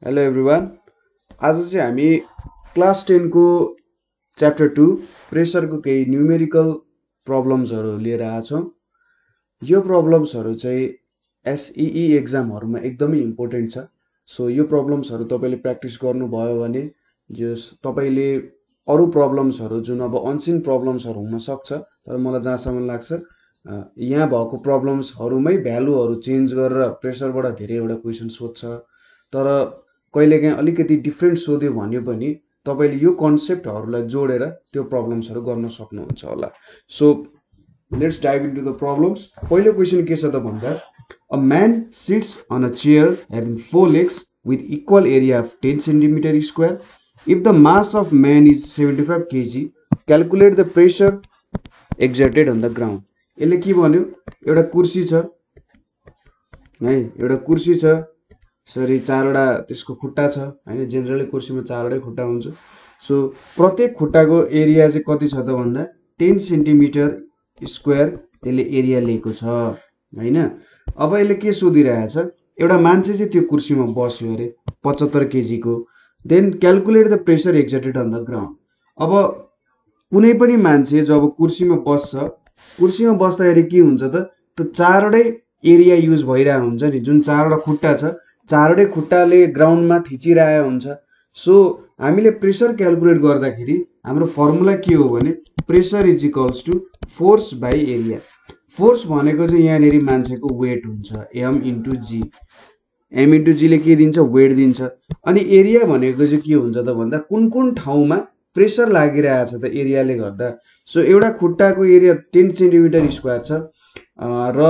Hello everyone. आज चाहिँ हामी क्लास 10 को च्याप्टर 2 प्रेसरको केही न्युमेरिकल प्रब्लम्सहरू लिएर आछौँ। यो प्रब्लम्सहरू चाहिँ एसईई एक्जामहरुमा एकदमै इम्पोर्टेन्ट छ। सो यो प्रब्लम्सहरू तपाईले प्र्याक्टिस गर्नुभयो भने तपाईले अरु प्रब्लम्सहरू जुन अब अनसिन प्रब्लम्सहरू हुन सक्छ, तर मलाई जहाँसम्म लाग्छ यहाँ भएको प्रब्लम्सहरूमै भ्यालुहरू चेन्ज गरेर प्रेसरबाट धेरैवटा क्वेशन सोध्छ। तर कहिलेकाहीँ अलिकति डिफरेन्ट सोध्यो भने पनि तपाईले यो कन्सेप्टहरूलाई जोडेर त्यो प्रब्लम्सहरू गर्न सक्नुहुन्छ होला। So let's dive into the problems. पहिलो क्वेशन के छ त भन्दा a man sits on a chair having 4 legs with equal area of 10 centimeter square. If the mass of man is 75 kg, calculate the pressure exerted on the ground. यसले के भन्यो, एउटा कुर्सी छ है, एउटा कुर्सी छ, सरी चारवटा त्यसको खुट्टा छ हैन। जेनरली कुर्सीमा चारवटै खुट्टा हुन्छ। सो प्रत्येक खुट्टाको एरिया चाहिँ कति छ त भन्दा 10 सेन्टिमिटर स्क्वायर त्यसले एरिया लिएको छ हैन। अब यसले के सोधिरहेछ, एउटा मान्छे चाहिँ त्यो कुर्सीमा बस्यो अरे 75 केजी को। Then calculate the pressure exerted on the ground. अब कुनै पनि मान्छे जब कुर्सीमा बस्छ, कुर्सीमा बस्दाखेरि के हुन्छ त, त्यो चारवटै एरिया युज भइरहेको हुन्छ नि। जुन चारवटा खुट्टा छ, चारवटै खुट्टाले ग्राउन्डमा थिचिरहेको हुन्छ। सो हामीले प्रेसर क्याल्कुलेट गर्दाखेरि हाम्रो फर्मुला के हो भने pressure is equals to force by area. Force भनेको चाहिँ यहाँनिर मान्छेको वेट हुन्छ, M into G. M into जीले के दिन्छ, वेट दिन्छ। अनि एरिया भनेको चाहिँ के हुन्छ त भन्दा कुन कुन ठाउँमा प्रेसर लागिरहेको छ त एरियाले गर्दा। सो एउटा खुट्टाको एरिया 10 सेन्टिमिटर स्क्वायर छ र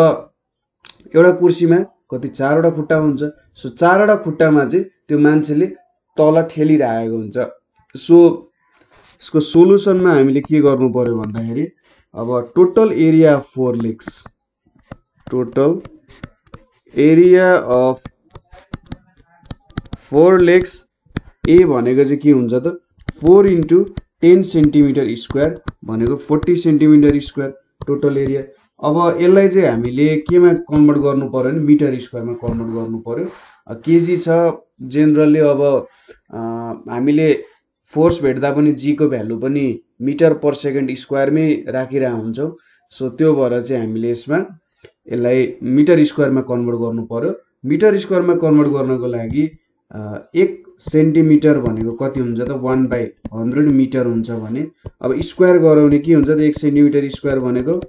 एउटा कुर्सीमा कति चारवटा खुट्टा हुन्छ। सो चारवटा खुट्टामा चाहिँ त्यो मान्छेले तल ठेलिरहेको हुन्छ। सो यसको सोलुसनमा हामीले के गर्नु पर्यो भन्दाखेरि अब total area of 4 legs, total area of 4 legs ए भनेको चाहिँ के हुन्छ त 4 इन्टु 10 सेन्टिमिटर स्क्वायर भनेको 40 सेन्टिमिटर स्क्वायर टोटल एरिया। अब यसलाई चाहिँ हामीले केमा कन्भर्ट गर्नु पर्यो भने मिटर स्क्वायरमा कन्भर्ट गर्नु पर्यो। केजी छ जेनरली। अब हामीले फोर्स भेट्दा पनि जी को भ्यालु पनि मिटर पर सेकेन्ड स्क्वायरमै राखिरहेको हुन्छौँ। सो त्यो भएर चाहिँ हामीले यसलाई मिटर स्क्वायरमा कन्भर्ट गर्नु पर्यो। मिटर स्क्वायरमा कन्भर्ट गर्नको लागि 1 सेन्टिमिटर भनेको कति हुन्छ त 1/100 मिटर हुन्छ भने अब स्क्वायर गराउने के हुन्छ त 1 सेन्टिमिटर स्क्वायर भनेको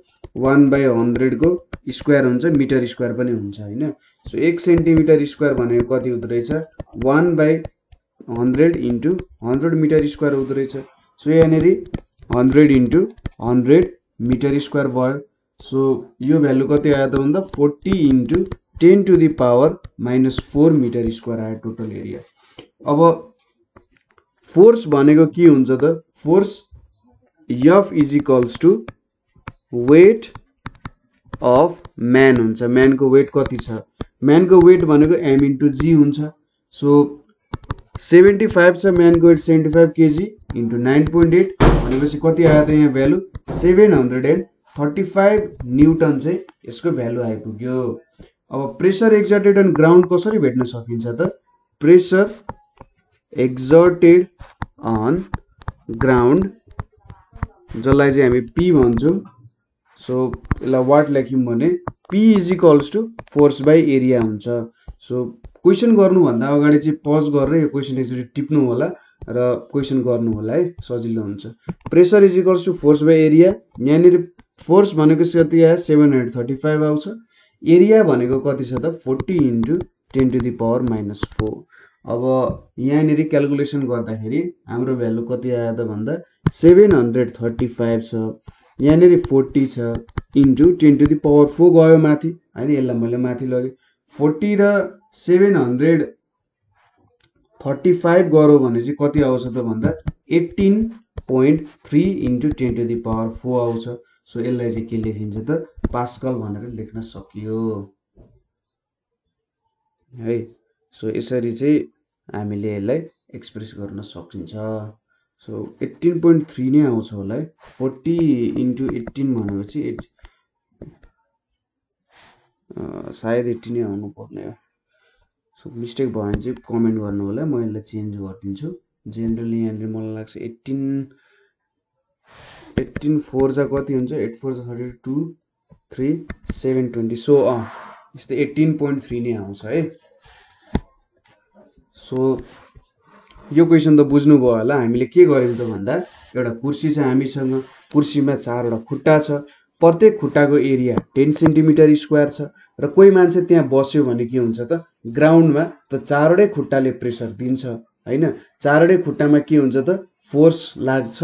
1/100 को स्क्वायर हुन्छ, मिटर स्क्वायर पनि हुन्छ हैन। सो 1 सेन्टिमिटर स्क्वायर भनेको कति हुँदो रहेछ 1/100 इन्टु 100 मिटर स्क्वायर हुँदो रहेछ। सो यहाँनिर 100 इन्टु 100 मिटर स्क्वायर भयो। सो यो भ्यालु कति आयो त भन्दा 40 into 10 to the power -4 metre square आयो टोटल एरिया। अब फोर्स भनेको के हुन्छ त, force F is equals to weight of man हुन्छ। म्यानको वेट कति छ, म्यानको वेट भनेको एम इन्टु जी हुन्छ। सो 75 छ म्यानको वेट 75 केजी इन्टु 9.8 भनेपछि कति आयो त यहाँ भ्यालु 735 न्युटन चाहिँ यसको भ्यालु आइपुग्यो। अब प्रेसर एक्जर्टेड अन ग्राउन्ड कसरी भेट्न सकिन्छ त, प्रेसर एक्जर्टेड अन ग्राउन्ड जसलाई चाहिँ हामी पी भन्छौँ। सो यसलाई वाट लेख्यौँ भने P is equals to force by area हुन्छ। सो क्वेसन गर्नुभन्दा अगाडि चाहिँ पज गरेर यो क्वेसन एकचोटि टिप्नु होला र क्वेसन गर्नु होला है, सजिलो हुन्छ। Pressure is equals to force by area. यहाँनिर फोर्स भनेको कति आयो 735 आउँछ। एरिया भनेको कति छ त 40 इन्टु 10 टु द पावर -4। अब यहाँनिर क्याल्कुलेसन गर्दाखेरि हाम्रो भ्यालु कति आयो त भन्दा 735 छ, यहाँनिर 40 छ इन्टु 10 टु द पावर 4 गयो माथि हैन। यसलाई मैले माथि लगेँ। 40 र 735 गरौँ भने चाहिँ कति आउँछ त भन्दा 18.3 इन्टु 10 टु द पावर 4 आउँछ। सो यसलाई चाहिँ के लेखिन्छ त पास्कल भनेर लेख्न सकियो है। सो यसरी चाहिँ हामीले यसलाई एक्सप्रेस गर्न सकिन्छ। सो 18.3 नै आउँछ होला है। 40 इन्टु 18 भनेपछि सायद 18 नै आउनु पर्ने हो। सो सो मिस्टेक भयो भने चाहिँ कमेन्ट गर्नु होला, म यसलाई चेन्ज गरिदिन्छु। जेनरली यहाँनिर मलाई लाग्छ 18 4 जा कति हुन्छ, 8 4 जा 32 3 720, सो यस्तै 18.3 नै आउँछ है। सो यो क्वेसन त बुझ्नुभयो होला। हामीले के गर्यौं त भन्दा एउटा कुर्सी छ हामीसँग, कुर्सीमा 4वटा खुट्टा छ, प्रत्येक खुट्टाको एरिया 10 सेन्टिमिटर स्क्वायर छ र कोही मान्छे त्यहाँ बस्यो भने के हुन्छ त ग्राउन्डमा त 4वटै खुट्टाले प्रेसर दिन्छ हैन। 4वटै खुट्टामा के हुन्छ त फोर्स लाग्छ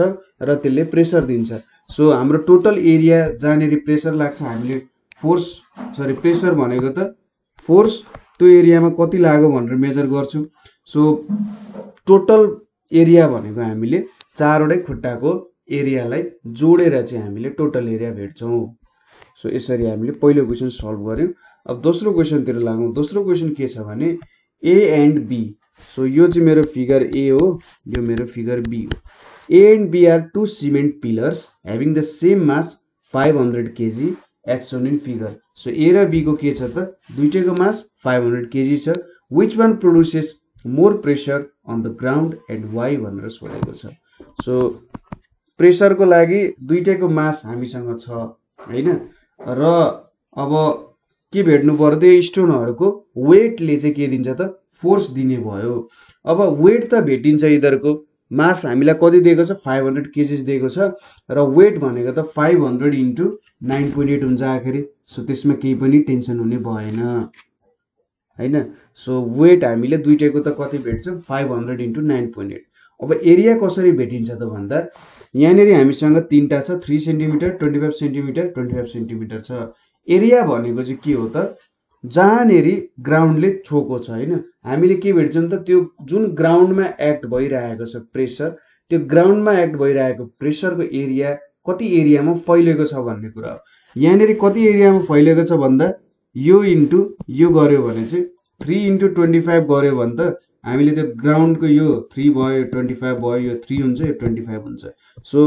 र त्यसले प्रेसर दिन्छ। सो हाम्रो टोटल एरिया जहाँनेरि प्रेसर लाग्छ हामीले प्रेसर भनेको त फोर्स त्यो एरियामा कति लाग्यो भनेर मेजर गर्छौं। सो टोटल एरिया भनेको हामीले 4वटै खुट्टाको एरियालाई जोडेर चाहिँ हामीले टोटल एरिया भेट्छौं। सो यसरी हामीले पहिलो क्वेसन सल्भ गर्यौं। अब दोस्रो क्वेसनतिर लागौं। दोस्रो क्वेसन के छ भने A and B। सो यो चाहिँ मेरो फिगर A हो, यो मेरो फिगर B हो। A and B are two cement pillars having the same mass 500 kg as shown in figure। So A र B को के छ त दुईटैको मास 500 kg छ। Which one produces more pressure on the ground and why भनेर सोधेको छ। सो प्रेसरको लागि दुईटैको मास हामीसँग छ हैन, र अब के भेट्नु पर्यो त्यो स्टोनहरुको वेटले चाहिँ के दिन्छ त फोर्स दिने भयो। अब वेट त भेटिन्छ इधरको, मास हामीलाई कति दिएको छ 500 केजीस दिएको छ र वेट भनेको त 500 इन्टु 9.8 हुन्छ आखिरी। सो त्यसमा केही पनि टेन्सन हुने भएन हैन। सो वेट हामीले दुईटैको त कति भेट्छ 500 इन्टु 9.8। अब एरिया कसरी भेटिन्छ त भन्दा यहाँनेरि हामीसँग तीनटा छ 3 सेन्टिमिटर 25 सेन्टिमिटर 25 सेन्टिमिटर छ। एरिया भनेको चाहिँ के हो त जहाँनेरि ग्राउन्डले छोको छ हैन, हामीले के भेट्छौं त त्यो जुन ग्राउन्डमा एक्ट भइरहेको छ प्रेसर, त्यो ग्राउन्डमा एक्ट भइरहेको प्रेसरको एरिया कति एरियामा फैलेको छ भन्ने कुरा हो। यहाँनेरि कति एरियामा फैलेको छ भन्दा यो इन्टु यो गर्यो भने चाहिँ 3 इन्टु 25 गर्यो भने त हामीले त्यो ग्राउन्डको यो 3 भयो, 25 भयो, यो 3 हुन्छ, यो 25 हुन्छ। सो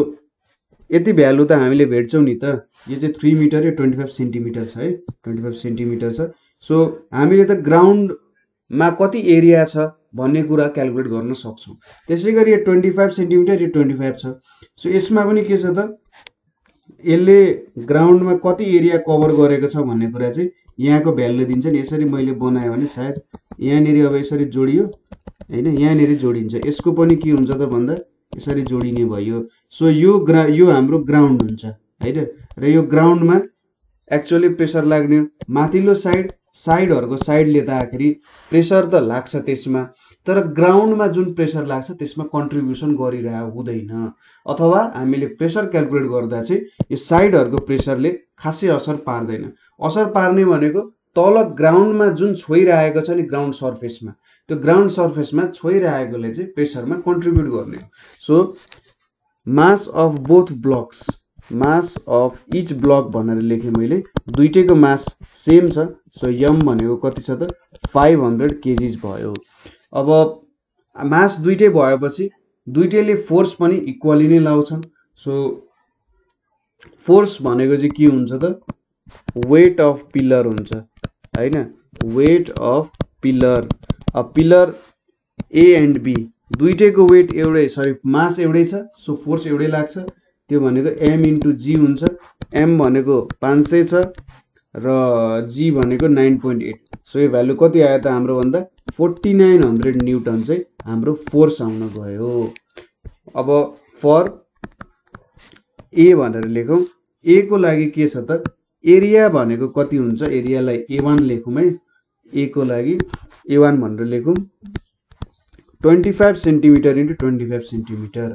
यति भ्यालु त हामीले भेट्छौं नि त। यो चाहिँ 3 मिटर, यो 25 सेन्टिमिटर छ है, 25 सेन्टिमिटर छ। सो हामीले त ग्राउन्डमा कति एरिया छ भन्ने कुरा क्याल्कुलेट गर्न सक्छौं। त्यसैगरी यो 25 सेन्टिमिटर, यो 25 छ। सो यसमा पनि के छ त यसले ग्राउन्डमा कति एरिया कभर गरेको छ भन्ने कुरा चाहिँ यहाँको भ्यालुले दिन्छ नि। यसरी मैले बनाए भने सायद यहाँनेरि अब यसरी जोडियो हैन, यहाँनेरि जोडिन्छ। यसको पनि के हुन्छ त भन्दा यसरी जोडिने भयो। सो यो हाम्रो ग्राउन्ड हुन्छ हैन, र यो ग्राउन्डमा एक्चुअली प्रेसर लाग्ने माथिल्लो साइडहरुको साइडले त आखिरी प्रेसर त लाग्छ त्यसमा, तर ग्राउन्डमा जुन प्रेसर लाग्छ त्यसमा कन्ट्रिब्युसन गरिरहेको हुँदैन। अथवा हामीले प्रेसर क्याल्कुलेट गर्दा चाहिँ यो साइडहरुको प्रेसरले खासै असर पार्दैन। असर पार्ने भनेको तल ग्राउन्डमा जुन छोइरहेको छ नि ग्राउन्ड सर्फेसमा, त्यो ग्राउन्ड सर्फेसमा छोइरहेकोले चाहिँ प्रेसरमा कन्ट्रिब्युट गर्ने हो। So mass of both blocks, mass of each block भनेर लेखेँ मैले, दुईटैको मास सेम छ। सो m भनेको कति छ त 500 केजीस भयो। अब मास दुईटै भएपछि दुईटैले फोर्स पनि इक्वली नै लाउँछन्। सो फोर्स भनेको चाहिँ के हुन्छ त वेट अफ पिलर हुन्छ हैन, weight of pillar. Pillar A and B दुईटैको वेट एउटै, सरी मास एउटै छ। सो फोर्स एउटै लाग्छ, त्यो भनेको m इन्टु g हुन्छ। m भनेको 500 छ र g भनेको 9.8। सो यो भ्यालु कति आयो त हाम्रो भन्दा 4900 न्युटन चाहिँ हाम्रो फोर्स आउन गयो। अब फर A भनेर लेखौं। A को लागि के छ त एरिया भनेको कति हुन्छ, एरियालाई A1 लेखौं है। A को लागि A1 भनेर लेखौं 25 centimetre into 25 centimetre.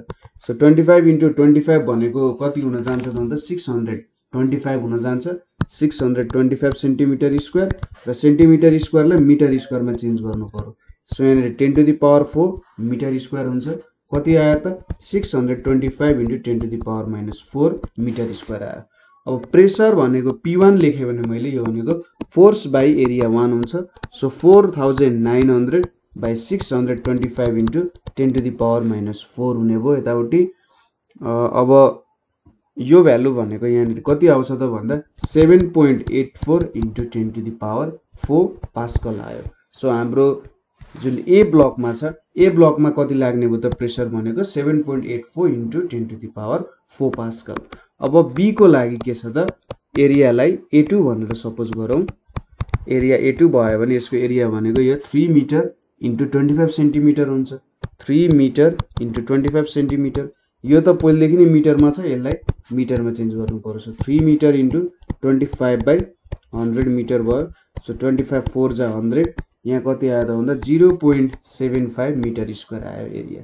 So 25 into 25 भनेको कति हुन जान्छ त भन्दा 625 हुन जान्छ। 625 सेन्टिमिटर स्क्वायर र सेन्टिमिटर स्क्वायरलाई मिटर स्क्वायरमा चेन्ज गर्नु पर्यो। सो यहाँ 10 to the power 4 metre square हुन्छ। कति आयो त 625 into 10 to the power -4 metre square आयो। अब प्रेसर भनेको P1 लेखे भने मैले, यो भनेको फोर्स बाइ एरिया 1 हुन्छ। So 4900 by 625 into 10 to the power -4 हुने भयो यताउति। अब यो भ्यालु भनेको यहाँनिर कति आउँछ त भन्दा 7.84 into 10 to the power 4 pascal आयो। सो हाम्रो जुन ए ब्लकमा छ, ए ब्लकमा कति लाग्ने भयो त प्रेसर भनेको 7.84 into 10 to the power 4 pascal. अब बी को लागि के छ त, एरियालाई A2 भनेर सपोज गरौँ। एरिया A2 भयो भने यसको एरिया भनेको यो 3 मिटर इन्टु 25 सेन्टिमिटर हुन्छ। 3 मिटर इन्टु 25 सेन्टिमिटर, यो त पहिलेदेखि नै मिटरमा छ, यसलाई मिटरमा चेन्ज गर्नु पर्छ। 3 मिटर इन्टु 25/100 मिटर भयो। सो 25 4 जा 100, यहाँ कति आयो त भन्दा 0.75 मिटर स्क्वायर आयो एरिया।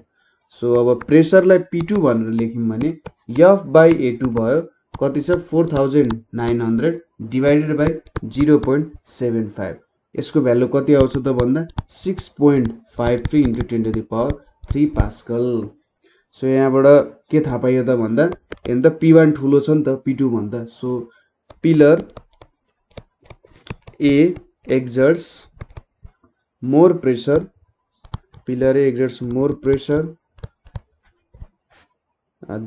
सो अब प्रेसरलाई P2 भनेर लेख्यौँ भने F/A2 भयो कति छ 4900 डिभाइडेड बाई 0.75, यसको भ्यालु कति आउँछ त भन्दा 6.53 into 10 to the power 3 pascal. So यहाँबाट के थाहा पाइयो त भन्दा हेर्नु त P1 ठुलो छ नि त P2 भन्दा। So pillar A exerts more pressure, pillar A exerts more pressure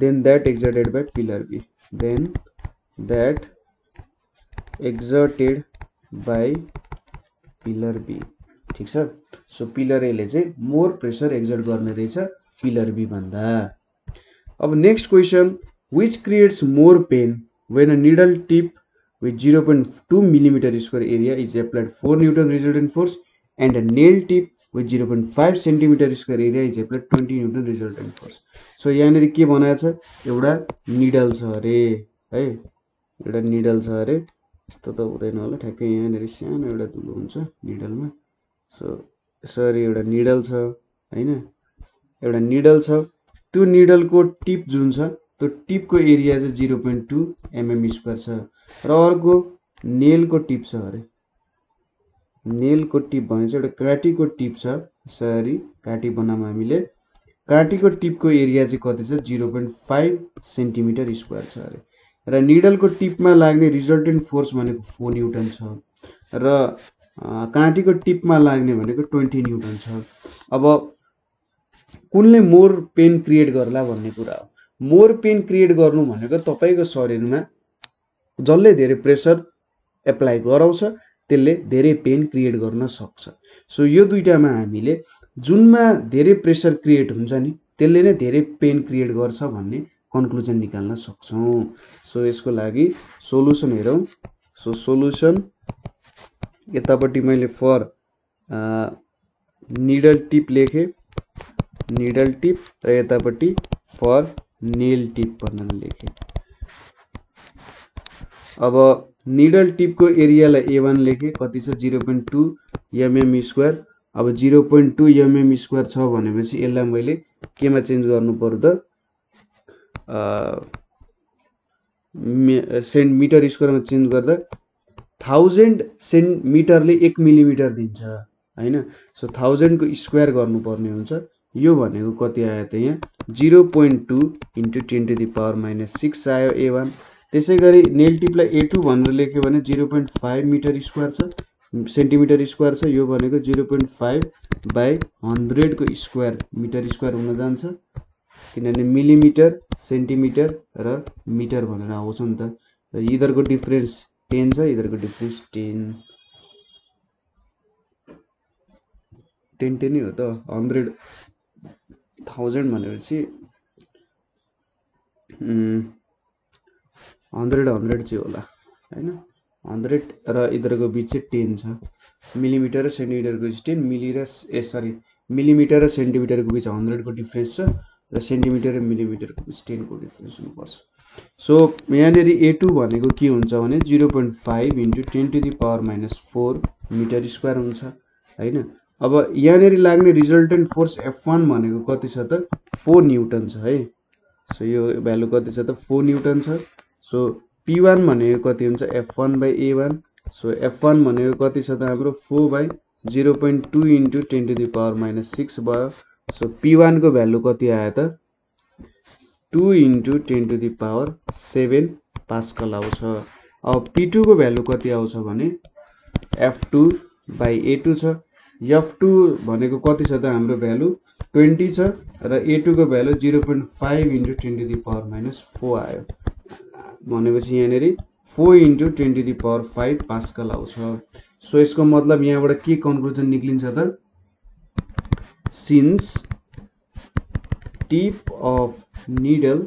than that exerted by pillar B, then that exerted by pillar B। ठीक छ। सो पिलर ए ले चाहिँ मोर प्रेसर एक्जर्ट गर्ने रहेछ पिलर बी भन्दा। अब next question, which creates more pain when a needle tip with 0.2 millimeter square area is applied 4 Newton resultant force and a nail tip with 0.5 centimeter square area is applied 20 Newton resultant force। So यहाँनिर के बनाएको छ, एउटा needle छ अरे है, एउटा needle छ अरे, यस्तो त हुँदैन होला, ठ्याक्कै यहाँनिर सानो एउटा धुलो हुन्छ निडलमा। सो यसरी एउटा निडल छ हैन, एउटा निडल छ, त्यो निडलको टिप जुन छ त्यो टिपको एरिया चाहिँ 0.2 mm स्क्वायर छ, र अर्को नेलको टिप छ अरे। नेलको टिप भने चाहिँ एउटा काँटीको टिप छ, यसरी काँटी बनाऊँ हामीले, काँटीको टिपको एरिया चाहिँ कति छ 0.5 सेन्टिमिटर स्क्वायर छ अरे, र निडलको टिपमा लाग्ने रिजल्टेन्ट फोर्स भनेको 4 न्युटन छ, र काँटीको टिपमा लाग्ने भनेको 20 न्युटन छ। अब कुनले मोर पेन क्रिएट गर्ला भन्ने कुरा हो। मोर पेन क्रिएट गर्नु भनेको तपाईको शरीरमा जसले धेरै प्रेसर एप्लाई गराउँछ त्यसले धेरै पेन क्रिएट गर्न सक्छ। सो यो दुईटामा हामीले जुनमा धेरै प्रेसर क्रिएट हुन्छ नि त्यसले नै धेरै पेन क्रिएट गर्छ भन्ने कन्क्लुजन निकाल्न सक्छौं। सो यसको लागि सोलुसन हेरौं। सो सोलुसन यतापट्टि मैले फर निडल टिप लेखे, निडल टिप, र यतापट्टि फर नेल टिप भनेर लेखे। अब निडल टिपको एरियालाई A1 लेखे, कति छ 0.2 mm स्क्वायर। अब 0.2 mm स्क्वायर छ भनेपछि यसलाई मैले केमा चेन्ज गर्नु पर्यो त सेन्टिमिटर स्क्वायरमा चेन्ज गर्दा 1000 सेन्टिमिटरले 1 मिलिमिटर दिन्छ हैन। सो 1000 को स्क्वायर गर्नुपर्ने हुन्छ। यो भनेको कति आयो त यहाँ 0.2 इन्टु 10 टु द पावर -6 आयो A1। त्यसैगरी नेल टिपलाई A2 भनेर लेख्यो भने 0.5 मिटर स्क्वायर छ, सेन्टिमिटर स्क्वायर छ, यो भनेको 0.5 बाइ 100 को स्क्वायर मिटर स्क्वायर हुन जान्छ, किनभने मिलिमिटर सेन्टिमिटर र मिटर भनेर आउँछ नि त। र इधरको डिफरेन्स 10 छ, इधरको डिफरेन्स 10 नै हो त। 100,000 भनेपछि 100 चाहिँ होला हैन। 100 र इधरको बीच चाहिँ 10 छ। मिलिमिटर र सेन्टिमिटरको बीच 10, मिलिमिटर र सेन्टिमिटरको बीच 100 को डिफरेन्स छ, र सेन्टिमिटर र मिलिमिटरको बीच 10 को डिफरेन्स हुनुपर्छ। सो यहाँनिर A2 भनेको के हुन्छ भने 0.5 into 10 to the power -4 metre square हुन्छ हैन। अब यहाँनिर लाग्ने रिजल्टेन्ट फोर्स F1 भनेको कति छ त 4 न्युटन छ है। सो यो भ्यालु कति छ त 4 न्युटन छ। सो P1 भनेको कति हुन्छ F1 by A1। So F1 भनेको कति छ त हाम्रो 4 by 0.2 into 10 to the power -6 भयो। सो P1 को भ्यालु कति आयो त 2 into 10 to the power 7 pascal आउँछ। अब P2 को भ्यालु कति आउँछ भने F2 बाइ A2 छ। F2 भनेको कति छ त हाम्रो भ्यालु 20 छ, र A2 को value 0.5 into 10 to the power -4 आयो भनेपछि यहाँनिर 4 into 10 to the power 5 pascal आउँछ। सो यसको मतलब यहाँबाट के कन्क्लुजन निक्लिन्छ त since tip of needle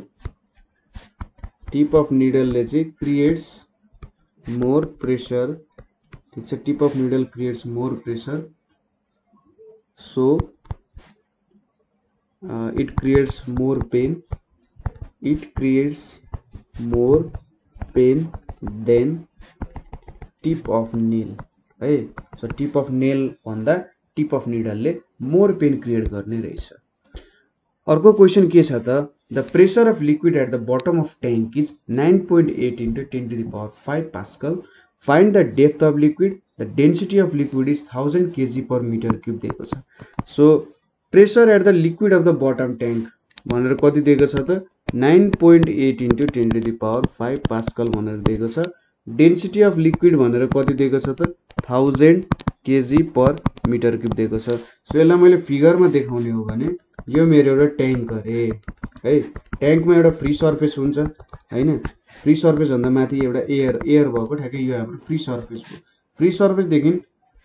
ले चाहिँ creates more pressure, ठीक छ, tip of needle creates more pressure, so it creates more pain than tip of nail है। सो टिप अफ नेल भन्दा टिप अफ निडल ले मोर पेन क्रिएट गर्ने रहेछ। अर्को क्वेशन के छ त, the pressure of liquid at the bottom of tank is 9.8 into 10 to the power 5 pascal, find the depth of liquid, the density of liquid is 1000 kg per meter cube दिएको छ। सो pressure at the liquid of the bottom tank भनेर कति दिएको छ त 9.8 into 10 to the power 5 pascal भनेर दिएको छ। डेन्सिटी अफ लिक्विड भनेर कति दिएको छ त 1000 kg per meter cube दिएको छ। सो यसलाई मैले फिगरमा देखाउने हो भने यो मेरो एउटा ट्याङ्क अरे है, ट्याङ्कमा एउटा फ्री सर्फेस हुन्छ हैन, फ्री सर्फेस भन्दा माथि एउटा एयर भएको ठ्याक्कै यो हाम्रो फ्री सर्फेस हो। फ्री सर्फेस देखि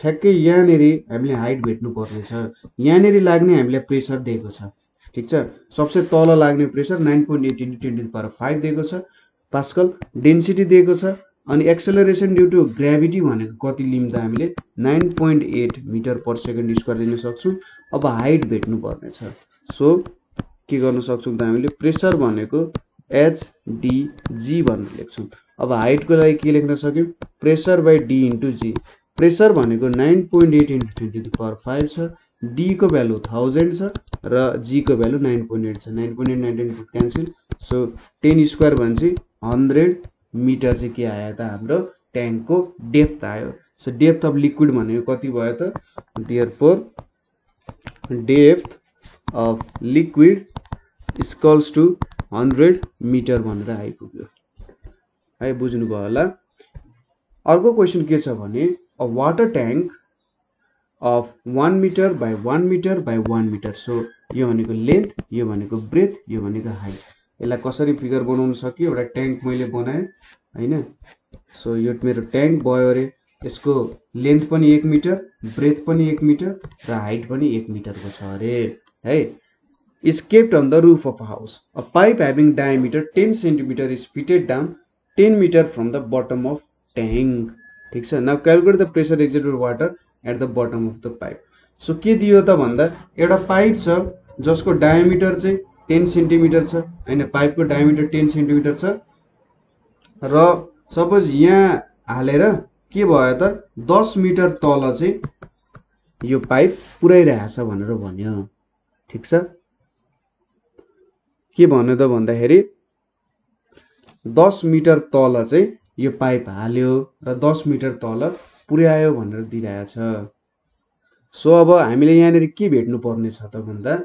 ठ्याक्कै यहाँनेरि हामीले हाइट भेट्नु पर्ने छ, यहाँनेरि लाग्ने हामीले प्रेसर दिएको छ, ठीक छ। सबसे तल लाग्ने pressure 9.8 into 10 to the power 5 दिएको छ पास्कल, डेन्सिटी दिएको छ, अनि एक्सेलरेसन ड्यू टु ग्राभिटी भनेको कति लिम्दा हामीले 9.8 मिटर पर सेकेन्ड स्क्वायर लिन सक्छौं। अब हाइट भेट्नु पर्ने छ, सो के गर्न सक्छौं त हामीले प्रेसर भनेको HDG भनेर लेख्छौं। अब हाइट को लागि के लेख्न सक्यौं, pressure by D into G। Pressure भनेको 9.8 into 10 to the power 5 छ, D को भ्यालु 1000 छ र G को भ्यालु 9.8 छ। 9.8 9.8 क्यान्सल, सो 10 स्क्वायर भनेपछि 100 मिटर चाहिँ के आयो त हाम्रो ट्याङ्क को डेप्थ आयो। सो डेप्थ अफ लिक्विड भनेको कति भयो त, therefore depth of liquid equals to 100 metre भनेर आइपुग्यो है, बुझ्नु भयो होला। अर्को क्वेशन के छ भने a water tank of 1 metre by 1 metre by 1 metre. So यो भनेको लेन्थ, यो भनेको ब्रेथ, यो भनेको हाइट। यसलाई कसरी फिगर बनाउन सकियो, एउटा ट्याङ्क मैले बनाएँ हैन। सो यो मेरो ट्याङ्क भयो अरे, यसको लेन्थ पनि 1 मिटर, ब्रेथ पनि 1 मिटर र हाइट पनि 1 मिटरको छ अरे है। Is kept on the roof of a house, a pipe having diameter 10 centimetre is fitted down 10 metre from the bottom of tank, ठीक छ। Now calculate the pressure exerted water at the bottom of the pipe. So के दियो त भन्दा एउटा pipe छ जसको diameter चाहिँ 10 सेन्टिमिटर छ हैन, पाइपको डायमिटर 10 सेन्टिमिटर छ र सपोज यहाँ हालेर के भयो त 10 मिटर तल चाहिँ यो पाइप पुर्याइरहेछ भनेर भन्यो, ठीक छ। के भन्यो त भन्दाखेरि 10 मिटर तल चाहिँ यो पाइप हाल्यो र 10 मिटर तल पुर्यायो भनेर दिइरहेछ। सो अब हामीले यहाँनेरि के भेट्नु पर्ने छ त भन्दा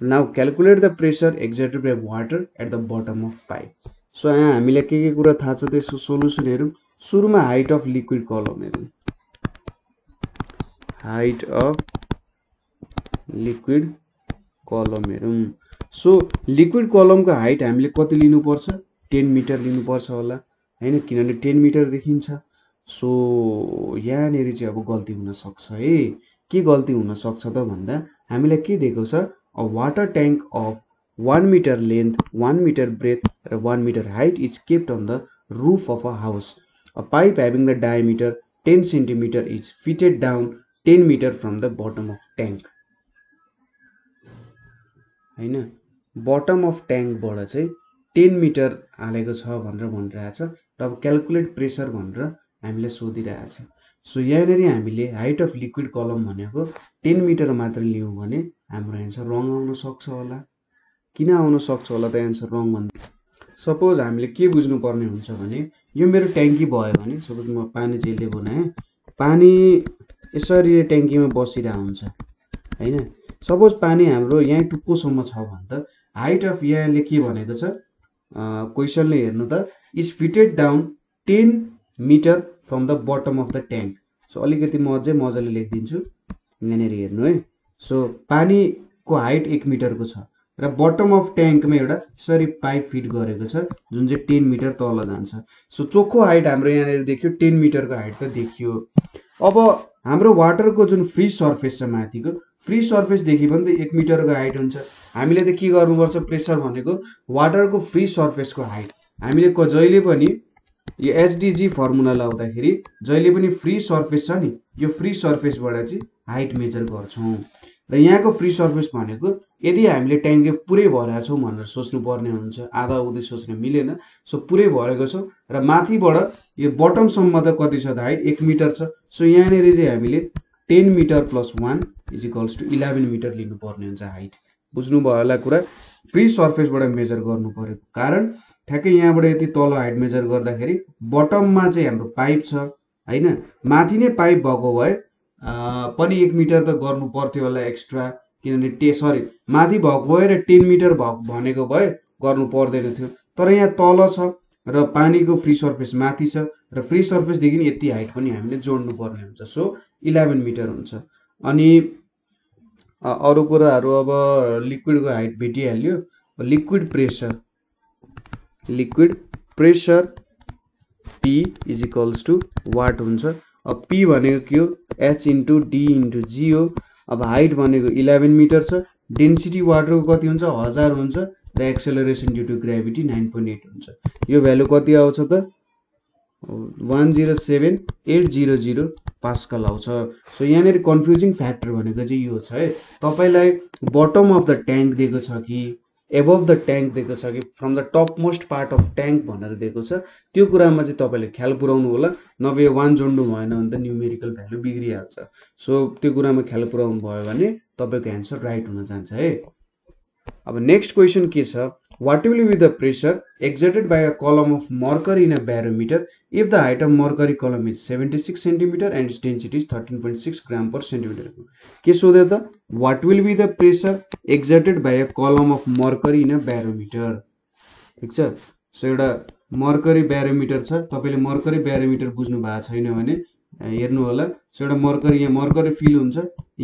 now calculate the pressure exerted by water at the bottom of pipe। So यहाँ हामीलाई के कुरा थाहा छ त्यसको सोलुसन हेरौँ। सुरुमा हाइट अफ लिक्विड कलम हेरौँ, हाइट अफ लिक्विड कलम हेरौँ। सो लिक्विड कलमको हाइट हामीले कति लिनुपर्छ, 10 मिटर लिनुपर्छ होला हैन, किनभने 10 मिटर देखिन्छ। सो यहाँनेरि चाहिँ अब गल्ती हुन सक्छ है। के गल्ती हुन सक्छ त भन्दा हामीलाई के दिएको छ, a water tank of 1 meter length, 1 meter breadth र 1 meter height is kept on the roof of a house. A pipe having the diameter 10 centimeter is fitted down 10 meter from the bottom of tank हैन। Bottom of ट्याङ्कबाट चाहिँ 10 metre हालेको छ भनेर भनिरहेछ र अब calculate pressure भनेर हामीले सोधिरहेछ। सो यहाँनेरि हामीले हाइट अफ लिक्विड कलम भनेको 10 मिटर मात्र लियौँ भने हाम्रो एन्सर रङ आउन सक्छ होला। किन आउन सक्छ होला त एन्सर रङ भन्दा, सपोज हामीले के बुझ्नु पर्ने हुन्छ भने यो मेरो ट्याङ्की भयो भने, सपोज म पानी जेलले बनाएँ, पानी यसरी ट्याङ्कीमा बसिरहेको हुन्छ हैन। सपोज पानी हाम्रो यहाँ टुप्पोसम्म छ भने त हाइट अफ यहाँले के भनेको छ क्वेसनले हेर्नु त, is fitted down 10 metre from the bottom of the tank. So अलिकति म अझै मजाले लेखिदिन्छु, यहाँनिर हेर्नु है। सो पानीको हाइट 1 मिटरको छ र बटम अफ ट्याङ्कमा एउटा यसरी पाइप फिट गरेको छ जुन चाहिँ 10 मिटर तल जान्छ। सो चोखो हाइट हाम्रो यहाँनिर देखियो, 10 मिटरको हाइट त देखियो। अब हाम्रो वाटरको जुन फ्री सर्फेस छ माथिको, फ्री सर्फेसदेखि पनि त 1 मिटरको हाइट हुन्छ। हामीले त के गर्नुपर्छ, प्रेसर भनेको वाटरको फ्री सर्फेसको हाइट। हामीले जहिले पनि यो एचडिजी फर्मुला लाउँदाखेरि जहिले पनि फ्री सर्फेस छ नि, यो फ्री सर्फेसबाट चाहिँ हाइट मेजर गर्छौँ। र यहाँको फ्री सर्फेस भनेको यदि हामीले ट्याङ्की पुरै भरेका छौँ भनेर सोच्नु पर्ने हुन्छ, आधा उधै सोच्न मिलेन। सो पुरै भरेको छौँ र माथिबाट यो बटमसम्म त कति छ त हाइट 1 मिटर छ। सो यहाँनिर चाहिँ हामीले 10 metre plus 1 is equals to 11 metre लिनुपर्ने हुन्छ हाइट। बुझ्नुभयो होला कुरा, फ्री सर्फेसबाट मेजर गर्नु पर्यो। कारण ठ्याक्कै यहाँबाट यति तल हाइट मेजर गर्दाखेरि बटममा चाहिँ हाम्रो पाइप छ हैन, माथि नै पाइप भएको भए पनि 1 मिटर त गर्नु पर्थ्यो होला एक्स्ट्रा, किनभने माथि भएको भए र 10 मिटर भनेको भए गर्नु पर्दैन थियो। तर यहाँ तल छ र पानीको फ्री सर्फेस माथि छ र फ्री सर्फेसदेखि यति हाइट पनि हामीले जोड्नु पर्ने हुन्छ। सो 11 मिटर हुन्छ। अनि अरू कुराहरू अब लिक्विडको हाइट भेटिहाल्यो। Liquid pressure P is equals to what हुन्छ। अब P भनेको के हो, H into D into G हो। अब हाइट भनेको 11 मिटर छ, डेन्सिटी वाटरको कति हुन्छ 1000 हुन्छ र एक्सेलरेसन ड्यू टु ग्राभिटी 9.8 हुन्छ। यो भ्यालु कति आउँछ त 107,800 पास्कल आउँछ। सो यहाँनिर कन्फ्युजिङ फ्याक्टर भनेको चाहिँ यो छ है, तपाईलाई बटम अफ द ट्याङ्क दिएको छ कि एबभ द ट्याङ्क दिएको छ कि from the top most part of tank भनेर दिएको छ। त्यो कुरामा चाहिँ तपाईँले ख्याल पुर्याउनु होला, नभए 1 जोड्नु भएन भने त न्युमेरिकल भ्यालु बिग्रिहाल्छ। सो त्यो कुरामा ख्याल पुर्याउनु भयो भने तपाईँको एन्सर राइट हुन जान्छ है। अब नेक्स्ट क्वेसन के छ, what will be the pressure exerted by a column of mercury in a barometer if the height of mercury column is 76 cm and its density is 13.6 gram per centimeter cube? के सोध्यो त, what will be the pressure exerted by a column of mercury in a barometer? ठीक छ। So एउटा mercury barometer छ, तपाईले mercury barometer बुझ्नु भएको छैन भने हेर्नु होला। सो एउटा मर्करी, यहाँ मर्करी फिल हुन्छ,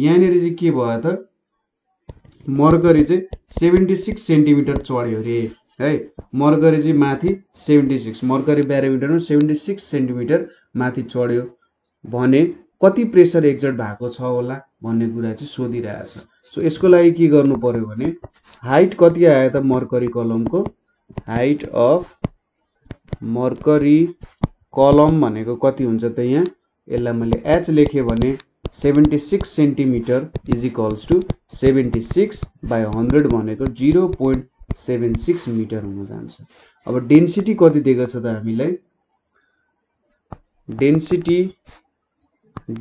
यहाँनिर चाहिँ के भयो त मर्करी चाहिँ 76 सेन्टिमिटर चढ्यो रे है। मर्करी चाहिँ माथि 76, मर्करी ब्यारोमिटरमा 76 सेन्टिमिटर माथि चढ्यो भने कति प्रेसर एक्जर्ट भएको छ होला भन्ने कुरा चाहिँ सोधिरहेछ। सो यसको लागि के गर्नु पर्यो भने हाइट कति आयो त मर्करी कलमको, हाइट अफ मर्करी कलम भनेको कति हुन्छ त, यहाँ यसलाई मैले h लेखेँ भने 76 centimetre is equals to 76 by 100 भनेको 0.76 मिटर हुन जान्छ। अब डेन्सिटी कति दिएको छ त हामीलाई, डेन्सिटी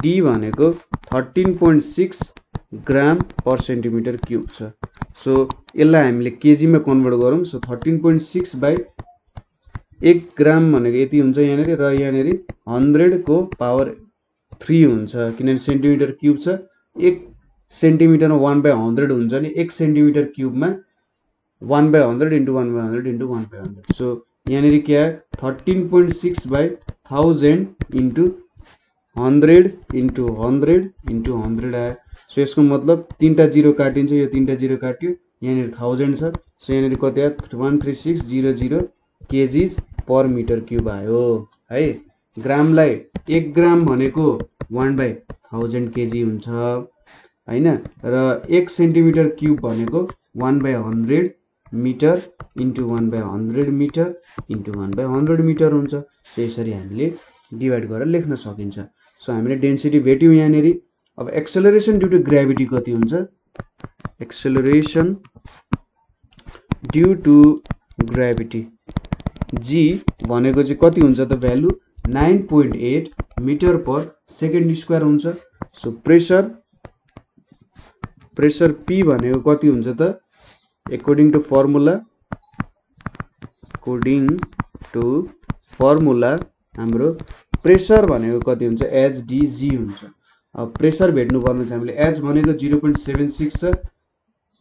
D भनेको 13.6 ग्राम पर सेन्टिमिटर क्युब छ। सो यसलाई हामीले केजीमा कन्भर्ट गरौँ। सो 13.6 बाई 1 ग्राम भनेको यति हुन्छ यहाँनिर, र यहाँनिर 100 को पावर 3 हुन्छ किनभने सेन्टिमिटर क्युब छ। 1 सेन्टिमिटरमा 1/100 हुन्छ नि, 1 सेन्टिमिटर क्युबमा 1/100 इन्टु 1/100 इन्टु 1/100। सो यहाँनिर के आयो 13.6 बाई 1000 इन्टु 100 इन्टु 100 इन्टु 100 आयो। सो यसको मतलब 3टा 0 काटिन्छ, यो 3टा 0 काट्यो, यहाँनिर 1000 छ। सो यहाँनिर कति आयो 13600 केजीज पर मिटर क्युब आयो है। ग्रामलाई 1 ग्राम भनेको 1/1000 केजी हुन्छ हैन, र 1 सेन्टिमिटर क्युब भनेको 1/100 metre into 1/100 metre into 1/100 metre हुन्छ। सो यसरी हामीले डिभाइड गरेर लेख्न सकिन्छ। सो हामीले डेन्सिटी भेट्यौँ यहाँनिर। अब एक्सेलरेसन ड्यू टु ग्राभिटी कति हुन्छ, acceleration due to gravity G भनेको चाहिँ कति हुन्छ त value 9.8 metre per second square हुन्छ। सो प्रेसर P भनेको कति हुन्छ त, अकॉर्डिंग टु फर्मुला हाम्रो प्रेसर भनेको कति हुन्छ HDG हुन्छ। अब प्रेसर भेट्नु पर्ने छ हामीले, H भनेको 0.76 छ,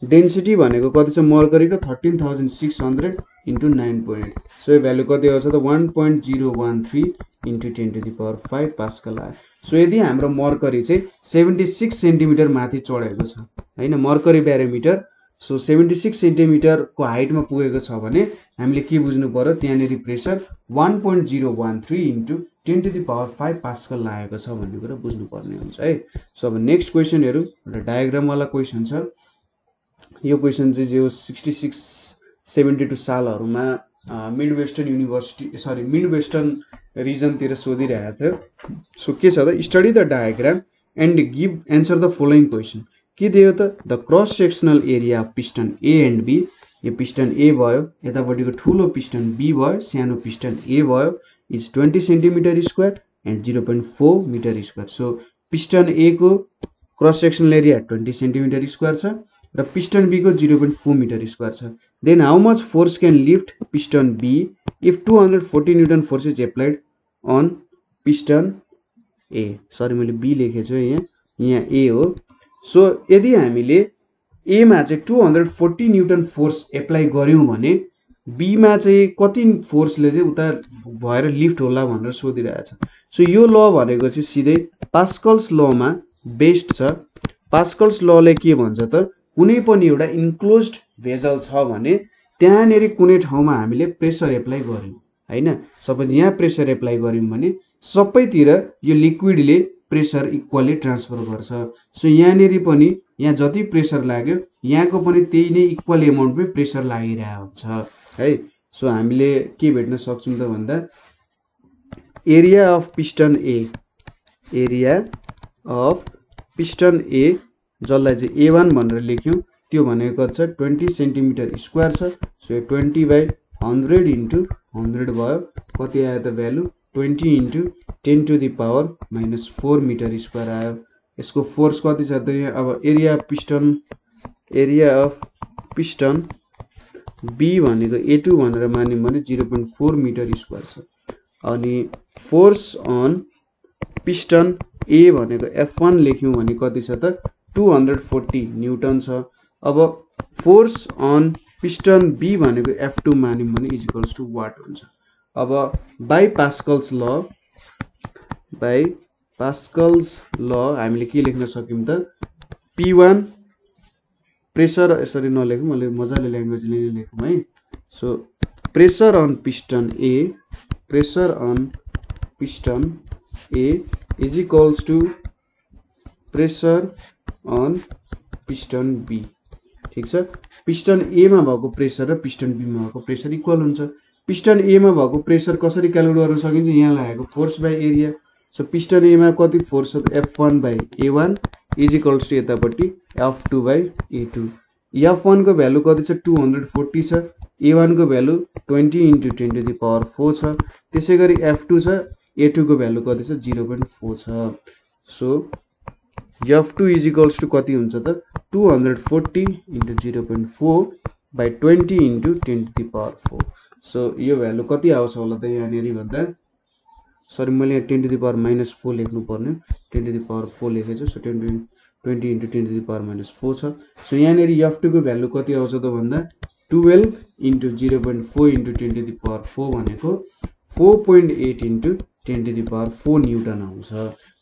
डेन्सिटी भनेको कति छ मर्करीको 13600 इन्टु 9.8। सो यो भ्यालु कति आउँछ त 1.013 इन्टु 10⁵ पास्कल आयो। सो यदि हाम्रो मर्करी चाहिँ 76 सेन्टिमिटर माथि चढेको छ हैन, मर्करी ब्यारोमिटर सो 76 सेन्टिमिटर को हाइटमा पुगेको छ भने हामीले के बुझ्नु पर्यो, त्यहाँनिर pressure 1.013 into 10 to the power 5 pascal लागेको छ भन्ने कुरा बुझ्नुपर्ने हुन्छ है। सो अब नेक्स्ट क्वेसन हेरौँ। एउटा डायग्राम वाला क्वेसन छ। यो क्वेसन चाहिँ जो 66-72 सालहरूमा मिड वेस्टर्न रिजनतिर सोधिरहेको थियो। सो के छ त, study the diagram and give answer the following question. के दियो त, the cross sectional area of piston A and B. यो पिस्टन ए भयो, यतापट्टिको ठुलो पिस्टन बी भयो, सानो पिस्टन ए भयो, is 20 centimetre square and 0.4 metre square. So piston A को cross sectional area 20 centimetre square छ र पिस्टन बी को 0.4 मिटर स्क्वायर छ। Then how much force can lift piston B if 240 newton force is applied on piston A. Sorry मैले B लेखेको छु यहाँ ए हो। सो यदि हामीले ए मा चाहिँ 240 न्यूटन फोर्स एप्लाई गर्यौं भने बी मा चाहिँ कति फोर्सले चाहिँ उता भएर लिफ्ट होला भनेर सोधिरहेको छ। सो यो ल भनेको चाहिँ सिधै पास्कल्स लमा बेस्ड छ। पास्कल्स लले के भन्छ त, कुनै पनि एउटा इन्क्लोज्ड भेजल छ भने त्यहाँनेरि कुनै ठाउँमा हामीले प्रेसर एप्लाई गर्यौं हैन। सपोज यहाँ प्रेसर एप्लाई गर्यौं भने सबैतिर यो लिक्विडले प्रेसर इक्वली ट्रान्सफर गर्छ। सो यहाँनेरि पनि यहाँ जति प्रेसर लाग्यो यहाँको पनि त्यही नै इक्वल एमाउन्टमै प्रेसर लागिरहेको हुन्छ है। सो हामीले के भेट्न सक्छौं त भन्दा एरिया अफ पिस्टन ए जसलाई चाहिँ A1 भनेर लेख्यौं, त्यो भनेको छ 20 सेन्टिमिटर स्क्वायर छ। सो 20/100 इन्टु 100 भयो, कति आयो त value 20 into 10 to the power -4 metre square आयो। यसको फोर्स कति छ त यहाँ। अब एरिया अफ पिस्टन बी भनेको A2 भनेर मान्यौं भने 0.4 मिटर स्क्वायर छ। अनि फोर्स अन पिस्टन ए भनेको F1 लेख्यौं भने कति छ त 240 न्यूटन छ। अब फोर्स अन पिस्टन बी भनेको F2 मान्यौं भने इज इक्वल्स टु वाट हुन्छ। अब बाइ पास्कल्स ल हामीले के लेख्न सक्यौं त, P1 प्रेसर, यसरी नलेखौं, मैले मजाले ल्याङ्ग्वेज लेखौं है। So pressure on piston A is equals to pressure on piston B. ठीक छ। पिस्टन ए मा भएको प्रेसर र पिस्टन बी मा भएको प्रेसर इक्वल हुन्छ। पिस्टन ए मा भएको प्रेसर कसरी क्यालकुलेट गर्न सकिन्छ, यहाँ लागेको force by area. So piston A मा कति फोर्स छ, F1/A1 इज इक्वल्स टु यतापट्टि F2/A2। F1 को भ्यालु कति छ 240 छ, A1 को value 20 into 10 to the power 4 छ। त्यसैगरी F2 छ, A2 को भ्यालु कति छ 0.4 छ। So F2 is equals to कति हुन्छ त 240 into 0.4/20 into 10 to the power 4। So यो भ्यालु कति आउँछ होला त यहाँनेरि भन्दा, सरी मैले यहाँ 10 टु द पावर -4 लेख्नु पर्ने, 10 टु द पावर 4 लेखेको छु। So 20 into 10 to the power -4 छ। सो यहाँनेरि F2 को भ्यालु कति आउँछ त भन्दा 12 into 0.4 into 10 to the power 4 भनेको 4.8 into 10 to the power 4 newton आउँछ।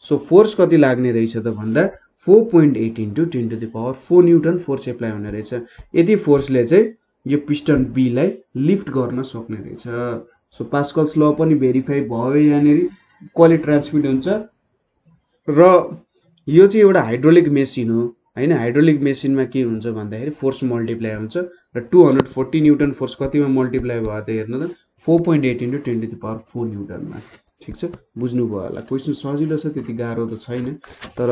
सो फोर्स कति लाग्ने रहेछ त भन्दा 4.8 into 10 to the power 4 newton force apply हुने रहेछ। यदि फोर्सले चाहिँ यो पिस्टन बी लाई लिफ्ट गर्न सक्ने रहेछ। सो पास्कल्स ल पनि भेरिफाई भयो यहाँनेरि, इक्वली ट्रान्समिट हुन्छ। र यो चाहिँ एउटा हाइड्रोलिक मेसिन हो हैन। हाइड्रोलिक मेसिनमा के हुन्छ भन्दाखेरि फोर्स मल्टिप्लाई हुन्छ र 240 न्यूटन फोर्स कतिमा मल्टिप्लाई भयो त हेर्नु त 4.8 इन्टु 10 टु द पावर 4 न्यूटनमा। ठीक छ, बुझ्नु भयो होला। क्वेसन सजिलो छ, त्यति गाह्रो त छैन, तर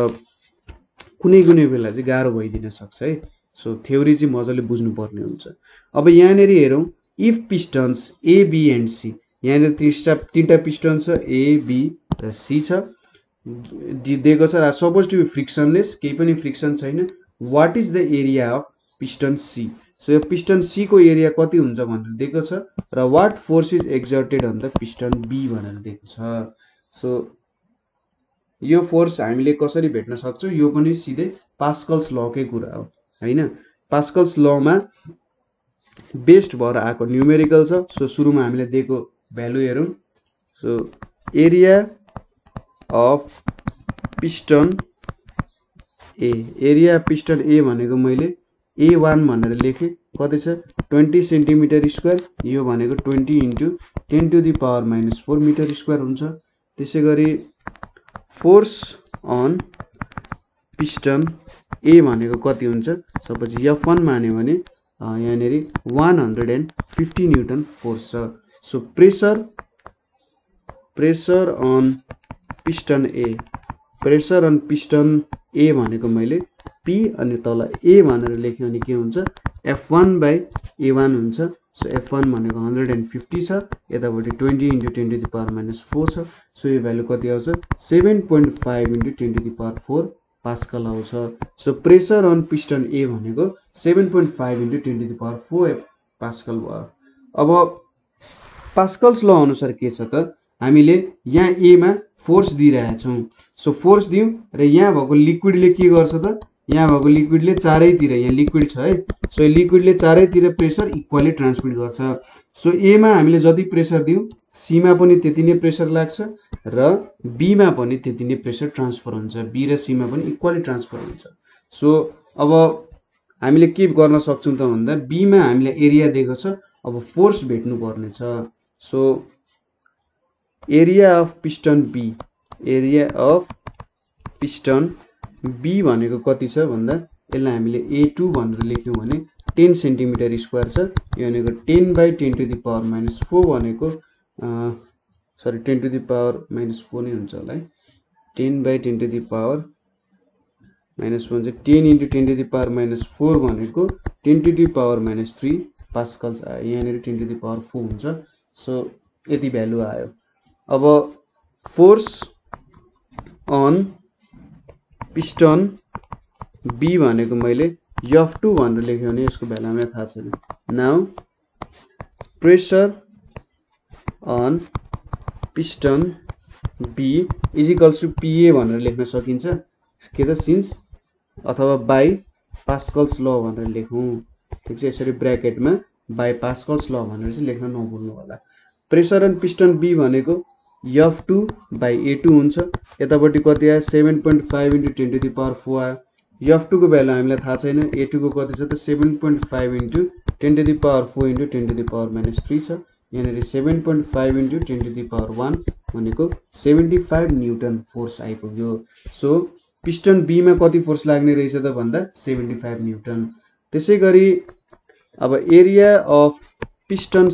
कुनै बेला चाहिँ गाह्रो भइदिन सक्छ है। सो थ्योरी चाहिँ मजाले बुझ्नु पर्ने हुन्छ। अब यहाँनेरि हेरौं, if pistons A B and C, यहाँनेरि तीनटा पिस्टन छ ए बी र सी छ दिएको छ र सपोज टु बी फ्रिक्सनलेस, केही पनि फ्रिक्सन छैन। What is the area of piston C. So यो पिस्टन सी को एरिया कति हुन्छ भनेर दिएको छ र what force is exerted on the piston B भनेर दिएको छ। सो यो फोर्स हामीले कसरी भेट्न सक्छौं, यो पनि सिधै पास्कल्स ल कै कुरा हो हैन। पास्कल्स ल मा बेस्ड भएर आएको न्यूमेरिकल छ। सो सुरुमा हामीले दिएको भ्यालु हेरौं। सो एरिया अफ पिस्टन ए भनेको मैले A1 भनेर लेखेँ, कति छ 20 सेन्टिमिटर स्क्वायर। यो भनेको 20 into 10 to the power -4 metre square हुन्छ। त्यसैगरी फोर्स अन पिस्टन ए भनेको कति हुन्छ सपोज F1 मान्यो भने यहाँनेर 150 न्यूटन फोर्स छ सो प्रेशर अन पिस्टन ए भनेको मैले P अनि तल A भनेर लेख्यो भने के हुन्छ F1 by A1 हुन्छ सो F1 भनेको 150 छ यतापट्टि 20 × 10⁻⁴ छ सो यो भ्यालु कति आउँछ 7.5 × 10⁻⁴ पास्कल आउँछ सो प्रेशर अन पिस्टन ए भनेको 7.5 × 10⁻⁴ पास्कल भयो अब पास्कल्स ल अनुसार के छ त हामीले यहाँ ए मा फोर्स दिइरहेका छौं सो फोर्स दियौं र यहाँ भएको लिक्विडले के गर्छ त यहाँ भएको लिक्विडले चारैतिर यहाँ लिक्विड छ है सो लिक्विडले चारैतिर प्रेशर इक्वली ट्रान्समिट गर्छ सो ए मा हामीले जति प्रेशर दियौं सी मा पनि त्यति नै प्रेशर लाग्छ र बी मा पनि त्यति नै प्रेशर ट्रान्सफर हुन्छ बी र सी मा पनि इक्वली ट्रान्सफर हुन्छ सो अब हामीले के गर्न सक्छौं त भन्दा बी मा हामीले एरिया दिएको छ अब फोर्स भेट्नु पर्ने छ so area of piston B भनेको कति छ भन्दा यसलाई हामीले A2 भनेर लेख्यौं भने 10 सेन्टिमिटर स्क्वायर छ यो भनेको 10/10⁻⁴ भनेको 10⁻⁴ नै हुन्छ होला है 10/10⁻⁻1 चाहिँ 10 × 10⁻⁴ भनेको 10⁻³ पास्कल्स आयो यहाँनेर 10⁻⁴ हुन्छ सो यति भ्यालु आयो अब फोर्स अन पिस्टन बी भनेको मैले F2 भनेर लेख्यो भने यसको भ्यालु हामीलाई थाहा छैन now pressure on piston B equals to PA भनेर लेख्न सकिन्छ के त सिन्स अथवा बाइ पास्कल्स ल भनेर लेखौं ठीक छ यसरी ब्र्याकेटमा बाइ पास्कल्स ल भनेर चाहिँ लेख्न नभुल्नु होला प्रेशर अन पिस्टन बी भनेको F2 by A2 हुन्छ यतापट्टि कति आयो 7.5 × 10⁻⁴ आयो F2 को भ्यालु हामीलाई थाहा छैन A2 को कति छ त 7.5 × 10⁻⁴ × 10⁻³ छ यहाँनेर 7.5 × 10⁻⁴ भनेको 75 न्यूटन फोर्स आइपुग्यो सो पिस्टन बी मा कति फोर्स लाग्ने रहेछ त भन्दा 75 न्यूटन त्यसैगरी अब एरिया अफ पिस्टन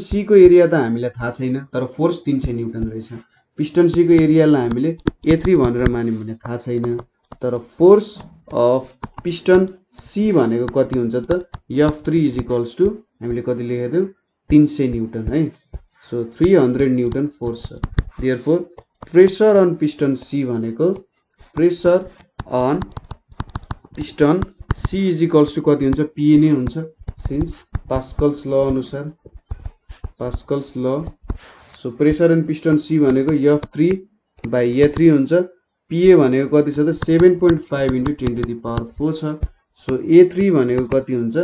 सी को एरिया त हामीलाई थाहा छैन तर फोर्स 300 न्यूटन रहेछ पिस्टन सी को एरियालाई हामीले A3 भनेर मान्यौं भने थाहा छैन तर फोर्स अफ पिस्टन सी भनेको कति हुन्छ त F3 = हामीले कति लेखेको थियौं 300 न्यूटन है सो 300 न्यूटन फोर्स छ therefore pressure on piston C भनेको प्रेशर अन पिस्टन सी = कति हुन्छ PA नै हुन्छ सिन्स पास्कल्स ल अनुसार Pascal's law so pressure on piston C भनेको F3 by A3 हुन्छ PA भनेको कति छ त 7.5 × 10⁻⁴ छ सो A3 भनेको कति हुन्छ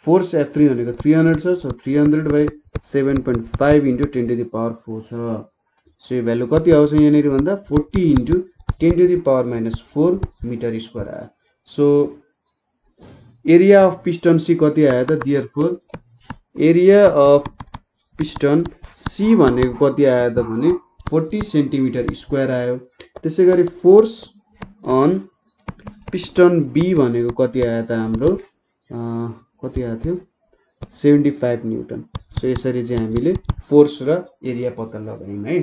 फोर्स F3 भनेको 300 छ सो 300/7.5 × 10⁻⁴ छ सो यो भ्यालु कति आउँछ यहाँनेर भन्दा 40 × 10⁻⁴ मिटर स्क्वायर आयो so area of piston C कति आयो त therefore area of piston C भनेको कति आयो त भने 40 सेन्टिमिटर स्क्वायर आयो त्यसैगरी फोर्स अन पिस्टन बी भनेको कति आयो त हाम्रो कति आयो थियो 75 न्यूटन सो यसरी चाहिँ हामीले फोर्स र एरिया पत्ता लगायौं है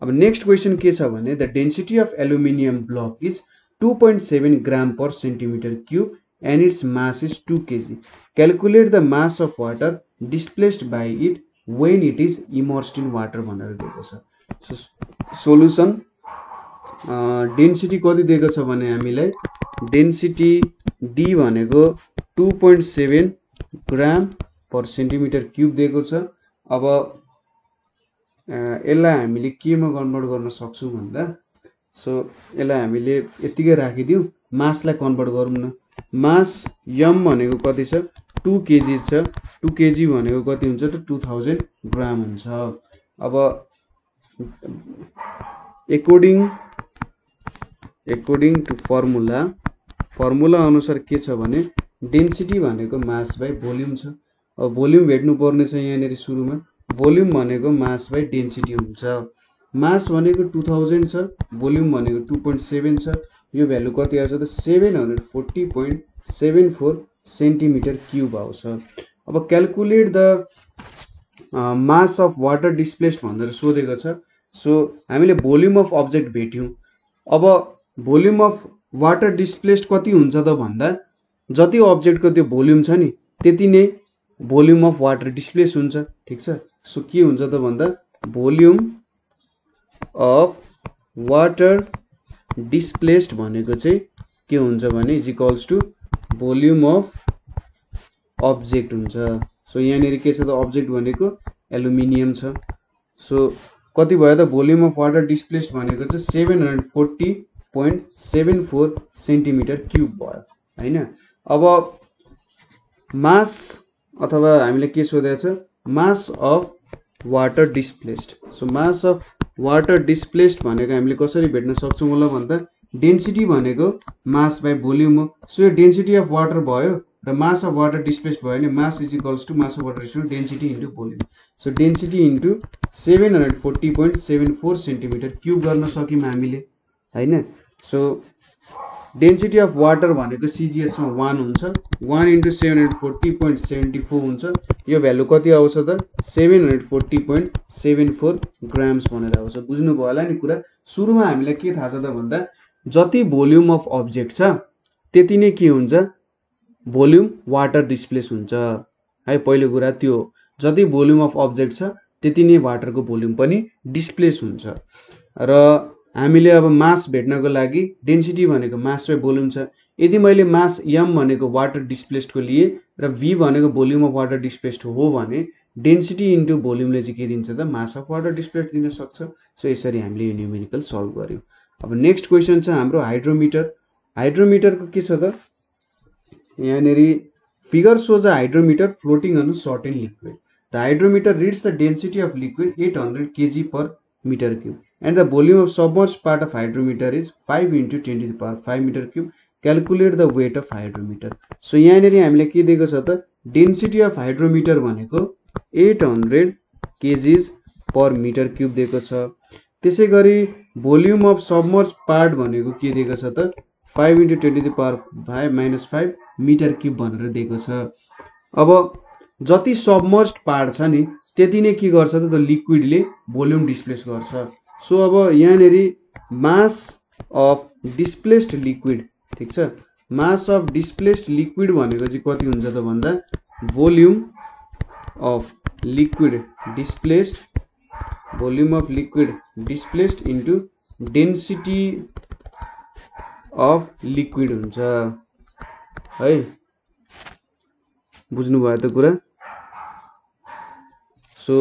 अब नेक्स्ट क्वेशन के छ भने the density of aluminium block is 2.7 gram per centimetre cube and its mass is 2 kg. Calculate the mass of water displaced by it when it is immersed in water भनेर दिएको छ so solution density कति दिएको छ भने हामीलाई density D भनेको 2.7 ग्राम पर centimetre cube दिएको छ अब यसलाई हामीले केमा कन्भर्ट गर्न सक्छौं भन्दा सो यसलाई हामीले यतिकै राखिदियौ मासलाई कन्भर्ट गरौँ न मास m भनेको कति छ 2 kg छ 2 kg भनेको कति हुन्छ त 2000 ग्राम हुन्छ अब अकॉर्डिंग टु फर्मुला अनुसार के छ भने डेन्सिटी भनेको मास बाइ भोल्युम छ अब भोल्युम भेट्नु पर्ने छ यहाँनेर सुरुमा भोल्युम भनेको मास बाइ डेन्सिटी हुन्छ मास भनेको 2000 छ, भोल्युम भनेको 2.7 छ। यो भ्यालु कति आउँछ त 740.74 सेन्टिमिटर क्युब आउँछ। अब calculate the mass of water displaced भनेर सोधेको छ। सो हामीले भोल्युम अफ अब्जेक्ट भेट्यौं। अब भोल्युम अफ वाटर डिस्प्लेस्ड कति हुन्छ त भन्दा जति अब्जेक्टको त्यो भोल्युम छ नि त्यति नै भोल्युम अफ वाटर डिस्प्लेस हुन्छ। ठीक छ। सो के हुन्छ त भन्दा भोल्युम अफ वाटर डिस्प्लेस्ड भनेको चाहिँ के हुन्छ भने is equals to volume of object हुन्छ। सो यहाँनिर के छ त अब्जेक्ट भनेको एलुमिनियम छ। सो कति भयो त भोल्युम अफ वाटर डिस्प्लेस्ड भनेको चाहिँ 740.74 सेन्टिमिटर क्युब भयो हैन। अब मास अथवा हामीले के सोधेको छ mass of water displaced. So mass of water displaced भनेको हामीले कसरी भेट्न सक्छौं होला भन्दा डेन्सिटी भनेको मास बाइ भोल्युम हो। सो यो डेन्सिटी अफ वाटर भयो र मास अफ वाटर डिस्प्लेस्ड भयो भने mass is equals to mass of water displaced density into volume. So density into 740.74 centimetre cube गर्न सक्यौं हामीले हैन। सो डेन्सिटी अफ वाटर भनेको CGS मा 1 हुन्छ। 1 इन्टु 740.74 हुन्छ। यो भ्यालु कति आउँछ त 740.74 ग्राम्स भनेर आउँछ। बुझ्नुभयो होला नि कुरा। सुरुमा हामीलाई के थाहा छ त भन्दा जति भोल्युम अफ अब्जेक्ट छ त्यति नै के हुन्छ भोल्युम वाटर डिस्प्लेस हुन्छ है। पहिलो कुरा त्यो हो। जति भोल्युम अफ अब्जेक्ट छ त्यति नै वाटरको भोल्युम पनि डिस्प्लेस हुन्छ। र हामीले अब मास भेट्नको लागि डेन्सिटी भनेको मास बाइ भोल्युम छ। यदि मैले मास m भनेको वाटर डिस्प्लेस्डको लिए र v भनेको भोल्युम अफ वाटर डिस्प्लेस्ड हो भने डेन्सिटी इन्टु भोल्युमले चाहिँ के दिन्छ त मास अफ वाटर डिस्प्लेस्ड दिन सक्छ। सो यसरी हामीले यो न्युमेरिकल सल्भ गर्यौं। अब नेक्स्ट क्वेशन छ हाम्रो हाइड्रोमिटर। हाइड्रोमिटरको के छ त यहाँनेरि figure shows a hydrometer floating on certain liquid. The hydrometer reads the density of liquid 800 kg per meter cube and the volume of submerged part of hydrometer is 5 into 10 to the power 5 meter cube. Calculate the weight of hydrometer. So यहाँनेरि हामीले के दिएको छ त density of hydrometer भनेको 800 kg per meter cube दिएको छ। त्यसैगरी भोल्युम अफ सबमर्ज पार्ट भनेको के दिएको छ त 5 into 10 to the power 5 metre cube भनेर दिएको छ। अब जति सबमर्ज्ड पार्ट छ नि त्यति नै के गर्छ त लिक्विडले भोल्युम डिस्प्लेस गर्छ। सो अब यहाँनेरि मास अफ डिस्प्लेस्ड लिक्विड ठीक छ। मास अफ डिस्प्लेस्ड लिक्विड भनेको चाहिँ कति हुन्छ त भन्दा volume of liquid displaced into density of liquid हुन्छ है। बुझ्नु भयो त कुरा। सो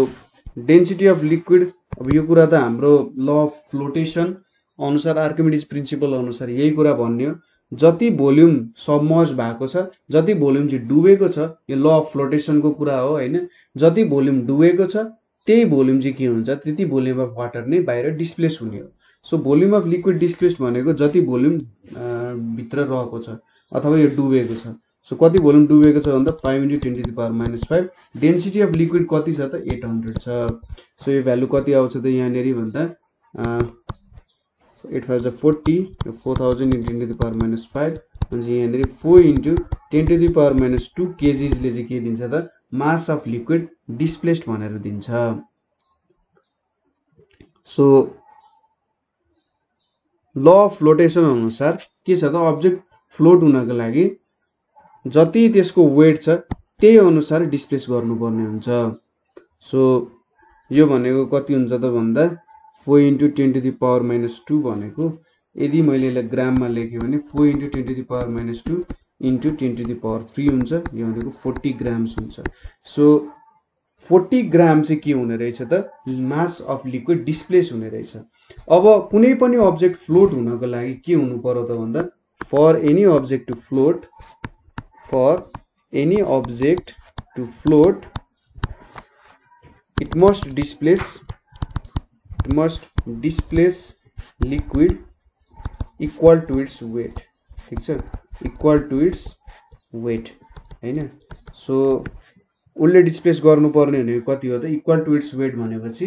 डेन्सिटी अफ लिक्विड अब यो कुरा त हाम्रो ल अफ फ्लोटेसन अनुसार आर्किमिडीज प्रिन्सिपल अनुसार यही कुरा भन्ने हो। जति भोल्युम सबमर्ज भएको छ जति भोल्युम चाहिँ डुबेको छ यो ल अफ फ्लोटेसनको कुरा हो हैन। जति भोल्युम डुबेको छ त्यही भोल्युम चाहिँ के हुन्छ त्यति भोल्युम अफ वाटर नै बाहिर डिस्प्लेस हुने हो। So volume of liquid displaced भनेको जति भोल्युम भित्र रहेको छ अथवा यो डुबेको छ। सो कति भोल्युम डुबेको छ भन्दा 5 into 10 to the power -5। Density of liquid कति छ त 800 छ। सो यो भ्यालु कति आउँछ त यहाँनेरि भन्दा 8 5 40 4000 into 10 to the power -5 अनि यहाँनेरि 4 into 10 to the power -2 kgs ले चाहिँ के दिन्छ त मास अफ लिक्विड डिस्प्लेस्ड भनेर दिन्छ। सो ल अफ फ्लोटेसन अनुसार के छ त अब्जेक्ट फ्लोट हुनको लागि जति त्यसको वेट छ त्यही अनुसार डिस्प्लेस गर्नुपर्ने हुन्छ। सो यो भनेको कति हुन्छ त भन्दा 4 into 10 to the power -2 भनेको यदि मैले यसलाई ग्राममा लेखेँ भने 4 into 10 to the power -2 into 10 to the power 3 हुन्छ। यो भनेको 40 ग्राम्स हुन्छ। सो 40 ग्राम चाहिँ के हुने रहेछ त मास अफ लिक्विड डिस्प्लेस हुने रहेछ। अब कुनै पनि अब्जेक्ट फ्लोट हुनको लागि के हुनु पर्यो त भन्दा for any object to float it must displace liquid equal to its weight। ठीक छ इक्वल टु इट्स वेट हैन। सो उसले डिस्प्लेस गर्नुपर्ने भनेको कति हो त इक्वल टु इट्स वेट भनेपछि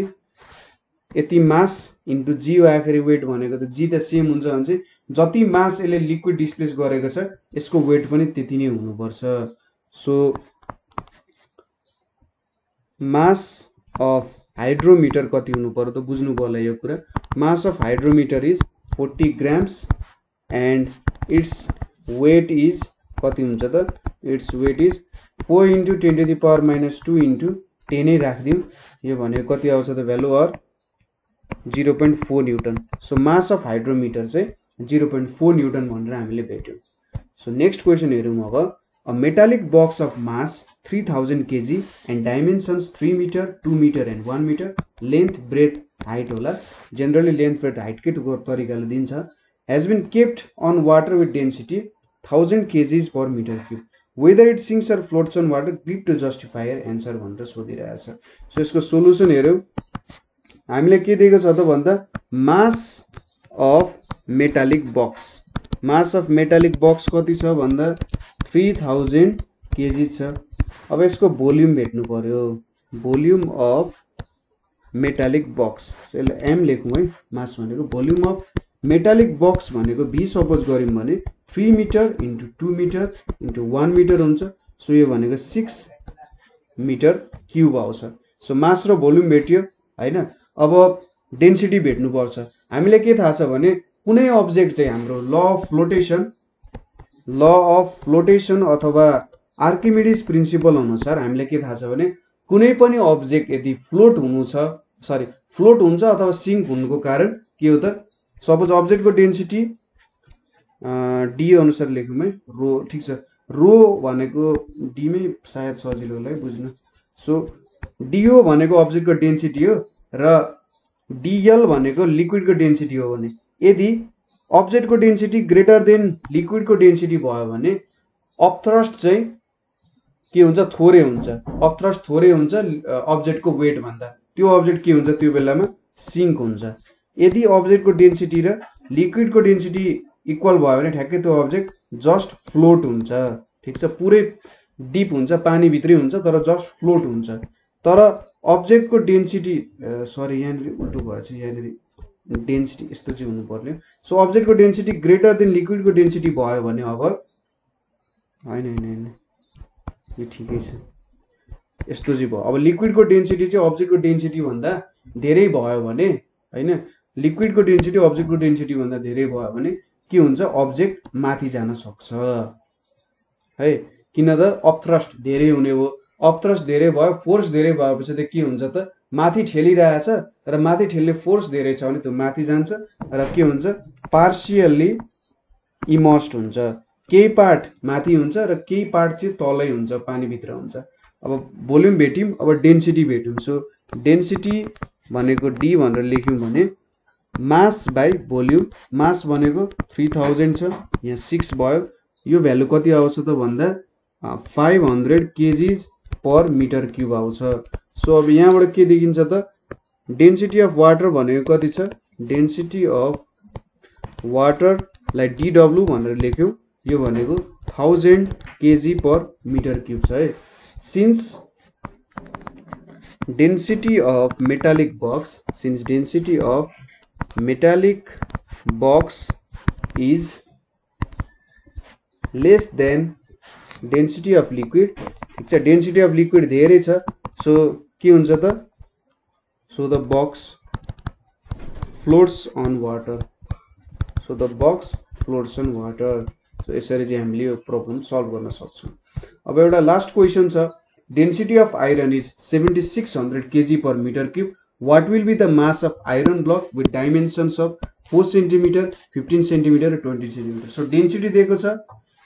यति मास इन्टु जी आखिरी वेट भनेको त जी त सेम हुन्छ भने चाहिँ जति मास यसले लिक्विड डिस्प्लेस गरेको छ यसको वेट पनि त्यति नै हुनुपर्छ। सो मास अफ हाइड्रोमिटर कति हुनु पर्यो त बुझ्नु पर्ला यो कुरा। Mass of hydrometer is 40 grams and its weight is कति हुन्छ त इट्स वेट इज 4 × 10⁻² इन्टु 10 राखिदिउँ। यो भनेको कति आउँछ त भ्यालु अर 0.4 newton. So mass of hydrometer चाहिँ 0.4 न्युटन भनेर हामीले भेट्यौँ। सो नेक्स्ट क्वेसन हेरौँ अब। A metallic box of mass 3000 kg and dimensions 3 meter, 2 meter and 1 meter, length, breadth, height होला, generally length, breadth, height के तरिकाले दिन्छ, has been kept on water with density 1000 kg per meter cube. Whether it sinks or floats on water, click to justify your answer भनेर सोधिरहेछ। So यसको solution हेरौँ। हामीले के दिएको छ त भन्दा mass of metallic box, mass of metallic box कति छ भन्दा 3000 kg छ। अब यसको भोल्युम भेट्नु पर्यो, भोल्युम अफ मेटालिक बक्स। यसलाई एम लेखौँ है, मास भनेको भोल्युम अफ मेटालिक बक्स भनेको भी सपोज गऱ्यौँ भने 3 metre into 2 metre into 1 metre हुन्छ। सो यो भनेको 6 मिटर क्युब आउँछ। सो मास र भोल्युम भेट्यो हैन। अब डेन्सिटी भेट्नु पर्छ। हामीले के थाहा छ भने कुनै अब्जेक्ट चाहिँ हाम्रो ल अफ फ्लोटेसन अथवा आर्किमिडीज प्रिन्सिपल अनुसार हामीले के थाहा छ भने कुनै पनि अब्जेक्ट यदि फ्लोट हुन्छ अथवा सिङ्क हुनुको कारण के हो त, सपोज अब्जेक्टको डेन्सिटी डी अनुसार लेखौँ है, रो ठिक छ, रो भनेको डी मै सायद सजिलो होला है बुझ्नु। सो डिओ भनेको अब्जेक्टको डेन्सिटी हो र डिएल भनेको लिक्विडको डेन्सिटी हो भने यदि अब्जेक्टको डेन्सिटी ग्रेटर देन लिक्विडको डेन्सिटी भयो भने अपथ्रस्ट चाहिँ के हुन्छ, थोरै हुन्छ। अपथ्रस्ट थोरै हुन्छ अब्जेक्टको वेट भन्दा, त्यो अब्जेक्ट के हुन्छ त्यो बेलामा सिङ्क हुन्छ। यदि अब्जेक्टको डेन्सिटी र लिक्विडको डेन्सिटी इक्वल भयो भने ठ्याक्कै त्यो अब्जेक्ट जस्ट फ्लोट हुन्छ। ठिक छ, पुरै डिप हुन्छ, पानी भित्रै हुन्छ तर जस्ट फ्लोट हुन्छ। तर अब्जेक्टको डेन्सिटी यहाँनिर उल्टो भएछ, यहाँनिर डेन्सिटी यस्तो चाहिँ हुनु पर्यो। सो अब्जेक्टको डेन्सिटी ग्रेटर देन लिक्विडको डेन्सिटी भयो भने अब हैन यो ठिकै छ, यस्तो चाहिँ भयो। अब लिक्विडको डेन्सिटी चाहिँ अब्जेक्टको डेन्सिटी भन्दा धेरै भयो भने हैन, लिक्विडको डेन्सिटी अब्जेक्टको डेन्सिटी भन्दा धेरै भयो भने के हुन्छ, अब्जेक्ट माथि जान सक्छ है। किन त अपथ्रस्ट धेरै हुने हो, अपथ्रस्ट धेरै भयो, फोर्स धेरै भएपछि त के हुन्छ त माथि ठेलिरहेछ र माथि ठेल्ने फोर्स धेरै छ भने त्यो माथि जान्छ र के हुन्छ, पार्शियल्ली इमर्स्ड हुन्छ। केही पार्ट माथि हुन्छ र केही पार्ट चाहिँ तलै हुन्छ, पानीभित्र हुन्छ। अब भोल्युम भेट्यौँ, अब डेन्सिटी भेट्यौँ। सो डेन्सिटी भनेको डी भनेर लेख्यौँ भने मास बाई भोल्युम, मास भनेको 3000 छ, यहाँ 6 भयो। यो भ्यालु कति आउँछ त भन्दा 500 kg पर मिटर क्युब आउँछ। सो अब यहाँबाट के देखिन्छ त, डेन्सिटी अफ वाटर भनेको कति छ, डेन्सिटी अफ वाटरलाई डीडब्ल्यू भनेर लेख्यौँ, यो भनेको 1000 kg पर मिटर क्युब छ है। Since density of metallic box, since density of metallic box is less than density of liquid, ठिक छ, डेन्सिटी अफ लिक्विड धेरै छ। सो के हुन्छ त, so the box floats on water, so the box floats on water. So यसरी चाहिँ हामीले यो प्रब्लम सल्भ गर्न सक्छौँ। अब एउटा लास्ट क्वेसन छ, density of iron is 7600 kg per metre cube, what will be the mass of iron block with dimensions of 4 centimetre, 15 centimetre र 20 सेन्टिमिटर। सो डेन्सिटी दिएको छ,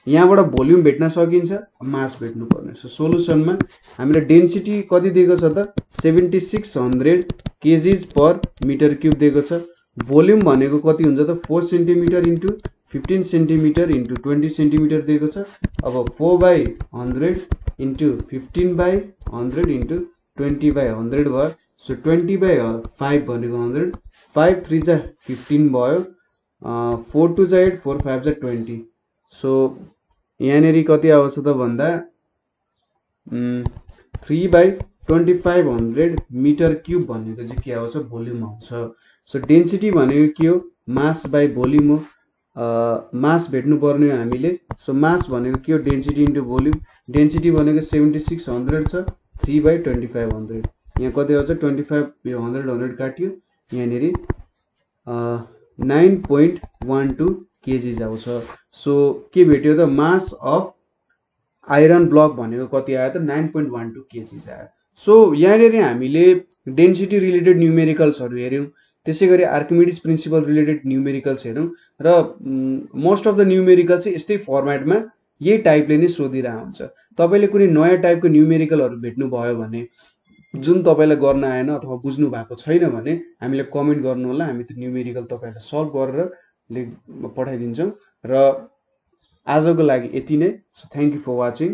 यहाँबाट भोल्युम भेट्न सकिन्छ, मास भेट्नु पर्ने। सो सोलुसनमा हामीले डेन्सिटी कति दिएको छ त 7600 kg पर मिटर क्युब दिएको छ। भोल्युम भनेको कति हुन्छ त 4 centimetre into 15 centimetre into 20 centimetre दिएको छ। अब 4/100 इन्टु 15/100 इन्टु 20/100 भयो। सो 20/5 भनेको 100, 5 3 जा 15 भयो, 4 2 जा 8, 4 5 जा 20। सो यहाँनिर कति आउँछ त भन्दा 3/20 2500 मिटर क्युब भनेको चाहिँ के आउँछ, भोल्युम आउँछ। सो डेन्सिटी भनेको के हो, मास बाई भोल्युम हो। मास भेट्नु पर्ने हो हामीले। सो मास भनेको के हो, डेन्सिटी इन्टु भोल्युम। डेन्सिटी भनेको 7600 छ, 3/2500। यहाँ कति आउँछ, 2500 काट्यो, यहाँनिर 9.12 केजिज आउँछ। सो के भेट्यो त, मास अफ आइरन ब्लक भनेको कति आयो त, 9.12 केजिज आयो। सो यहाँनिर हामीले डेन्सिटी रिलेटेड न्युमेरिकल्सहरू हेऱ्यौँ, त्यसै गरी आर्किमिडिज प्रिन्सिपल रिलेटेड न्युमेरिकल्स हेऱ्यौँ र मोस्ट अफ द न्युमेरिकल चाहिँ यस्तै फर्मेटमा यही टाइपले नै सोधिरहेको हुन्छ। तपाईँले कुनै नयाँ टाइपको न्युमेरिकलहरू भेट्नुभयो भने, जुन तपाईँलाई गर्न आएन अथवा बुझ्नु भएको छैन भने हामीलाई कमेन्ट गर्नु होला, हामी त्यो न्युमेरिकल तपाईँहरूलाई सल्भ गरेर पठाइदिन्छौँ। र आजको लागि यति नै। So thank you for watching.